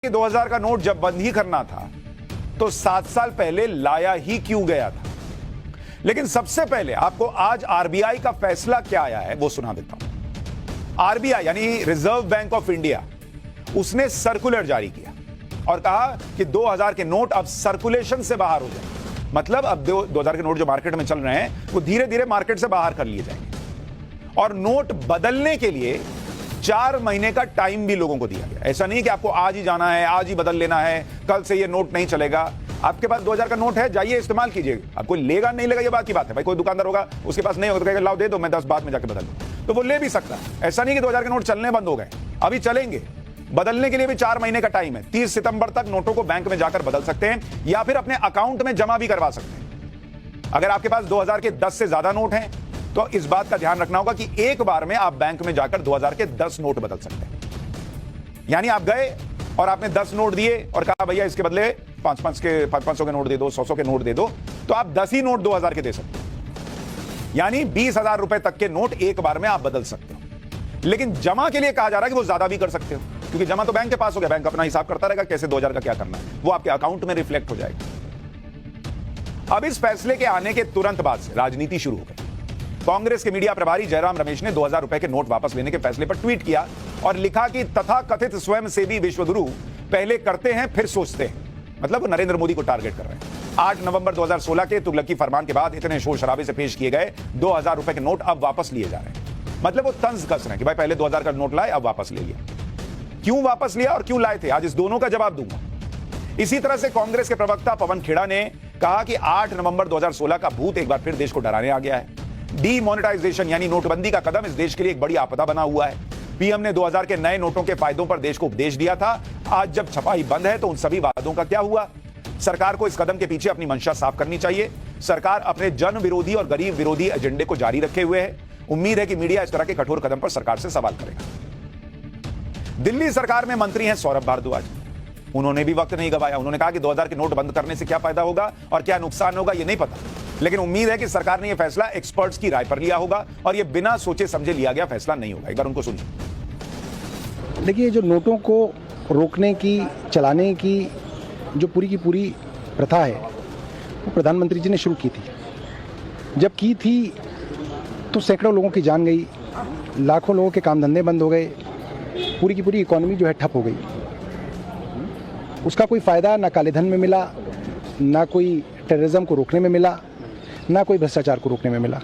2000 का नोट जब बंद ही करना था तो 7 साल पहले लाया ही क्यों गया था। लेकिन सबसे पहले आपको आज आरबीआई का फैसला क्या आया है वो सुना देता हूं। आरबीआई यानी रिजर्व बैंक ऑफ इंडिया, उसने सर्कुलर जारी किया और कहा कि 2000 के नोट अब सर्कुलेशन से बाहर हो जाए। मतलब अब 2000 के नोट जो मार्केट में चल रहे हैं वो धीरे धीरे मार्केट से बाहर कर लिए जाएंगे और नोट बदलने के लिए 4 महीने का टाइम भी लोगों को दिया गया। ऐसा नहीं कि आपको आज ही जाना है, आज ही बदल लेना है, कल से ये नोट नहीं चलेगा। आपके पास 2000 का नोट है, जाइए इस्तेमाल कीजिए। अब कोई लेगा नहीं लेगा ये बात की बात है। भाई कोई दुकानदार होगा उसके पास नहीं होगा तो कहेगा लाओ दे दो, मैं 10 बाद में जाके बदल दूं, तो वो ले भी सकता है। ऐसा नहीं कि 2000 के नोट चलने बंद हो गए, अभी चलेंगे। बदलने के लिए भी 4 महीने का टाइम है। 30 सितंबर तक नोटों को बैंक में जाकर बदल सकते हैं या फिर अपने अकाउंट में जमा भी करवा सकते हैं। अगर आपके पास 2000 के 10 से ज्यादा नोट हैं तो इस बात का ध्यान रखना होगा कि एक बार में आप बैंक में जाकर 2000 के 10 नोट बदल सकते हैं। यानी आप गए और आपने 10 नोट दिए और कहा भैया इसके बदले 500 के नोट दे दो, 100 के नोट दे दो, तो आप 10 ही नोट 2000 के दे सकते हैं। यानी 20,000 रुपए तक के नोट एक बार में आप बदल सकते हो। लेकिन जमा के लिए कहा जा रहा है कि वो ज्यादा भी कर सकते हो, क्योंकि जमा तो बैंक के पास हो गया, बैंक अपना हिसाब करता रहेगा कैसे 2000 का क्या करना है, वो आपके अकाउंट में रिफ्लेक्ट हो जाएगा। अब इस फैसले के आने के तुरंत बाद से राजनीति शुरू हो गई। कांग्रेस के मीडिया प्रभारी जयराम रमेश ने 2000 रुपए के नोट वापस लेने के फैसले पर ट्वीट किया और लिखा कि तथाकथित स्वयंसेवी विश्वगुरु पहले करते हैं फिर सोचते हैं। मतलब वो नरेंद्र मोदी को टारगेट कर रहे हैं। 8 नवंबर 2016 के तुगलकी फरमान के बाद इतने शोर शराबे से पेश किए गए 2000 रुपए के नोट अब वापस लिए जा रहे हैं। मतलब वो तंज कस रहे हैं कि भाई पहले 2000 का नोट लाए, अब वापस ले लिया। क्यों वापस लिया और क्यों लाए थे, आज इस दोनों का जवाब दूंगा। इसी तरह से कांग्रेस के प्रवक्ता पवन खेड़ा ने कहा कि 8 नवंबर 2016 का भूत एक बार फिर देश को डराने आ गया है। डीमोनेटाइजेशन यानी नोटबंदी का कदम इस देश के लिए एक बड़ी आपदा बना हुआ है। पीएम ने 2000 के नए नोटों के फायदों पर देश को उपदेश दिया था। आज जब छपाई बंद है तो उन सभी वादों का क्या हुआ। सरकार को इस कदम के पीछे अपनी मंशा साफ करनी चाहिए। सरकार अपने जन विरोधी और गरीब विरोधी एजेंडे को जारी रखे हुए है। उम्मीद है कि मीडिया इस तरह के कठोर कदम पर सरकार से सवाल करेगा। दिल्ली सरकार में मंत्री हैं सौरभ भारद्वाज। उन्होंने भी वक्त नहीं गवाया। उन्होंने कहा कि 2000 के नोट बंद करने से क्या फायदा होगा और क्या नुकसान होगा ये नहीं पता, लेकिन उम्मीद है कि सरकार ने यह फैसला एक्सपर्ट्स की राय पर लिया होगा और यह बिना सोचे समझे लिया गया फैसला नहीं होगा। एक बार उनको सुनिए। देखिए, जो नोटों को रोकने की, चलाने की जो पूरी की पूरी प्रथा है वो प्रधानमंत्री जी ने शुरू की थी। जब की थी तो सैकड़ों लोगों की जान गई, लाखों लोगों के काम धंधे बंद हो गए, पूरी की पूरी इकोनॉमी जो है ठप हो गई। उसका कोई फ़ायदा ना काले धन में मिला, ना कोई टेररिज्म को रोकने में मिला, ना कोई भ्रष्टाचार को रोकने में मिला।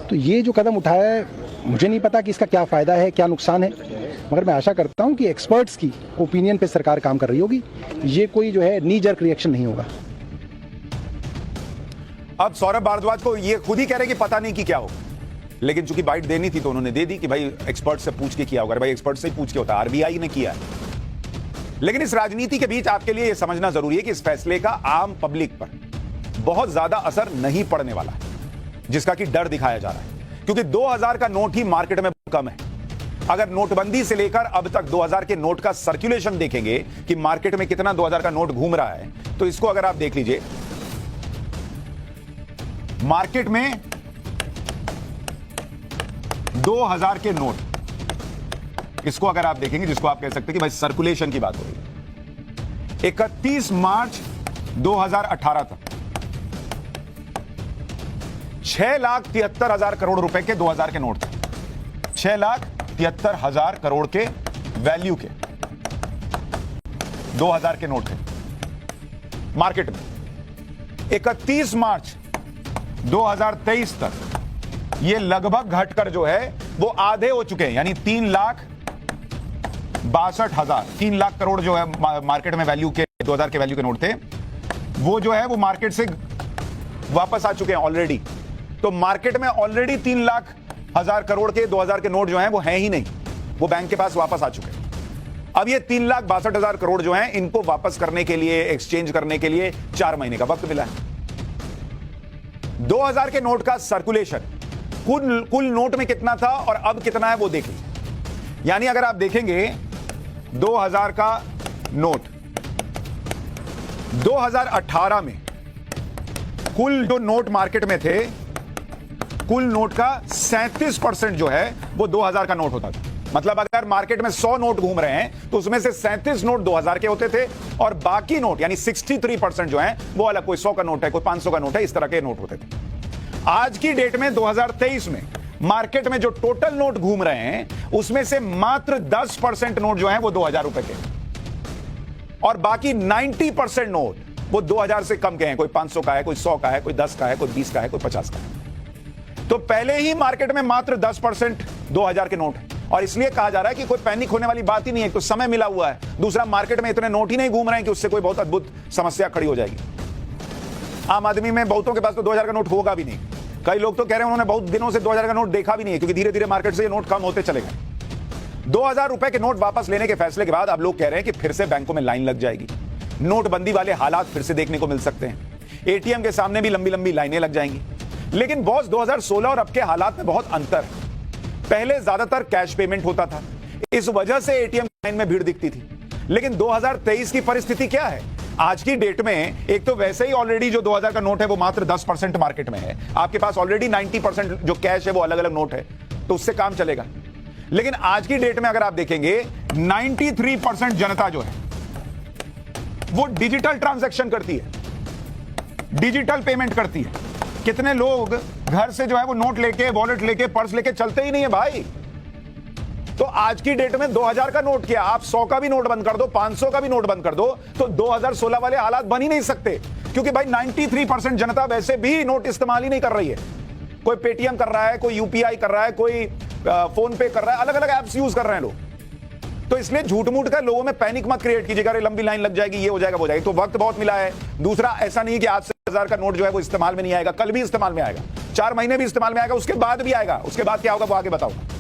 तो ये जो कदम उठाया है, मुझे नहीं पता कि इसका क्या फ़ायदा है, क्या नुकसान है, मगर मैं आशा करता हूं कि एक्सपर्ट्स की ओपिनियन पे सरकार काम कर रही होगी। ये कोई जो है नी जर्क रिएक्शन नहीं होगा। अब सौरभ भारद्वाज को ये खुद ही कह रहे कि पता नहीं कि क्या होगा, लेकिन चूंकि बाइट देनी थी तो उन्होंने दे दी कि भाई एक्सपर्ट से पूछ के किया होगा। भाई एक्सपर्ट से ही पूछ के होता है, आरबीआई ने किया है। लेकिन इस राजनीति के बीच आपके लिए यह समझना जरूरी है कि इस फैसले का आम पब्लिक पर बहुत ज्यादा असर नहीं पड़ने वाला है, जिसका कि डर दिखाया जा रहा है, क्योंकि 2000 का नोट ही मार्केट में कम है। अगर नोटबंदी से लेकर अब तक 2000 के नोट का सर्कुलेशन देखेंगे कि मार्केट में कितना 2000 का नोट घूम रहा है, तो इसको अगर आप देख लीजिए, मार्केट में 2000 के नोट, इसको अगर आप देखेंगे, जिसको आप कह सकते हैं कि भाई सर्कुलेशन की बात हो रही है, 31 मार्च 2018 तक 6,73,000 करोड़ रुपए के 2000 के नोट थे। 6,73,000 करोड़ के वैल्यू के 2000 के नोट थे मार्केट में। 31 मार्च 2023 तक ये लगभग घटकर जो है वो आधे हो चुके हैं, यानी 3 लाख करोड़ जो है मार्केट में वैल्यू के 2000 के वैल्यू के नोट थे, वो जो है वो मार्केट से वापस आ चुके हैं ऑलरेडी। तो मार्केट में ऑलरेडी 3,00,000 करोड़ के 2000 के नोट जो हैं वो हैं ही नहीं, वो बैंक के पास वापस आ चुके हैं। अब ये 3,62,000 करोड़ जो हैं, इनको वापस करने के लिए, एक्सचेंज करने के लिए 4 महीने का वक्त मिला है। 2000 के नोट का सर्कुलेशन कुल नोट में कितना था और अब कितना है वो देख लीजिए। यानी अगर आप देखेंगे 2000 का नोट 2018 में कुल जो नोट मार्केट में थे, कुल नोट का 37% जो है वो 2000 का नोट होता था। मतलब अगर मार्केट में 100 नोट घूम रहे हैं तो उसमें से 37 नोट 2000 के होते थे और बाकी नोट यानी 63% जो हैं वो अलग, कोई 100 का नोट है, कोई 500 का नोट है, इस तरह के नोट होते थे। आज की डेट में 2023 में मार्केट में जो टोटल नोट घूम रहे हैं उसमें से मात्र 10% नोट जो हैं वो 2000 रुपए के और बाकी 90% नोट वो 2000 से कम के हैं। कोई 500 का है, कोई 100 का है, कोई 10 का है, कोई 20 का है, कोई 50 का है। तो पहले ही मार्केट में मात्र 10% 2000 के नोट है और इसलिए कहा जा रहा है कि कोई पैनिक होने वाली बात ही नहीं है। तो समय मिला हुआ है, दूसरा मार्केट में इतने नोट ही नहीं घूम रहे हैं कि उससे कोई बहुत अद्भुत समस्या खड़ी हो जाएगी। आम आदमी में बहुतों के पास तो 2000 का नोट होगा भी नहीं। कई लोग तो कह रहे हैं उन्होंने बहुत दिनों से 2000 का नोट देखा भी नहीं है, क्योंकि धीरे धीरे मार्केट से ये नोट कम होते चले गए। 2000 रुपए के नोट वापस लेने के फैसले के बाद अब लोग कह रहे हैं कि फिर से बैंकों में लाइन लग जाएगी, नोटबंदी वाले हालात फिर से देखने को मिल सकते हैं, एटीएम के सामने भी लंबी लंबी लाइनें लग जाएंगी। लेकिन बॉस 2016 और अब के हालात में बहुत अंतर है। पहले ज्यादातर कैश पेमेंट होता था, इस वजह से एटीएम लाइन में भीड़ दिखती थी। लेकिन 2023 की परिस्थिति क्या है? आज की डेट में एक तो वैसे ही ऑलरेडी जो 2000 का नोट है वो मात्र 10% मार्केट में है, आपके पास ऑलरेडी 90% जो कैश है वो अलग अलग नोट है, तो उससे काम चलेगा। लेकिन आज की डेट में अगर आप देखेंगे 93% जनता जो है वो डिजिटल ट्रांजैक्शन करती है, डिजिटल पेमेंट करती है। कितने लोग घर से जो है वो नोट लेके, वॉलेट लेके, पर्स लेके चलते ही नहीं है भाई। तो आज की डेट में 2000 का नोट क्या, आप 100 का भी नोट बंद कर दो, 500 का भी नोट बंद कर दो, तो 2016 वाले हालात बन ही नहीं सकते, क्योंकि भाई 93% जनता वैसे भी नोट इस्तेमाल ही नहीं कर रही है। कोई पेटीएम कर रहा है, कोई यूपीआई कर रहा है, कोई फोन पे कर रहा है, अलग अलग एप्स यूज कर रहे हैं लोग। तो इसलिए झूठ मूठ का लोगों में पैनिक मत क्रिएट कीजिएगा, अरे लंबी लाइन लग जाएगी, ये हो जाएगा, वो हो जाएगी। तो वक्त बहुत मिला है। दूसरा, ऐसा नहीं कि आज से 1000 का नोट जो है वो इस्तेमाल में नहीं आएगा, कल भी इस्तेमाल में आएगा, 4 महीने भी इस्तेमाल में आएगा, उसके बाद भी आएगा। उसके बाद क्या होगा वो आगे बताऊंगा।